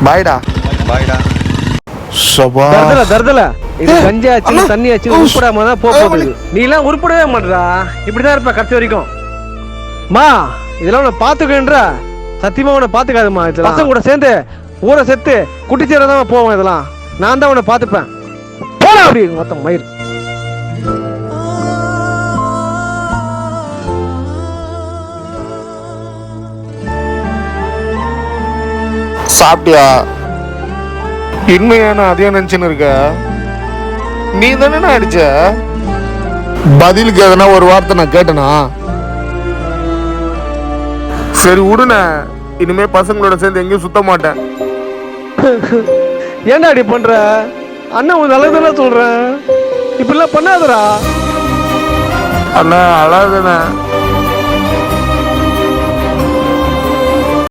பாய்டா. பாய்டா. சபா தர்தல இது கஞ்சி ஆச்சு தண்ணி ஆச்சு உருப்படாம தான் போகுது. நீ எல்லாம் உருப்படவே மாட்டா, இப்படிதான் இருப்ப கடைசி வரைக்கும். மா இதெல்லாம் உன்னை பாத்துக்கன்ற, சத்தியமா உன்னை பாத்துக்காதுமா. இதெல்லாம் பசங்க கூட சேர்ந்து ஊரை செத்து குட்டிச்சேரதான் போவோம். இதெல்லாம் நான் தான் உன்னை பாத்துப்பேன். போடா அப்படி மொத்தம் மயிர். சாப்பிட்டியா? இன்னும் அதே நினைச்சுன்னு இருக்க? நீ தானே அடிச்ச? பதிலுக்கு எதனா ஒரு வார்த்தை நான் கேட்டனா? சரி விடுன, இனிமே பசங்களோட சேர்ந்து எங்கேயும் சுத்த மாட்டேன். ஏன்டா அப்படி பண்ற? அண்ணன் உன் நல்லதுதானே சொல்றேன், இப்படிலாம் பண்ணாதடா. அண்ணா அழாதுண்ணே.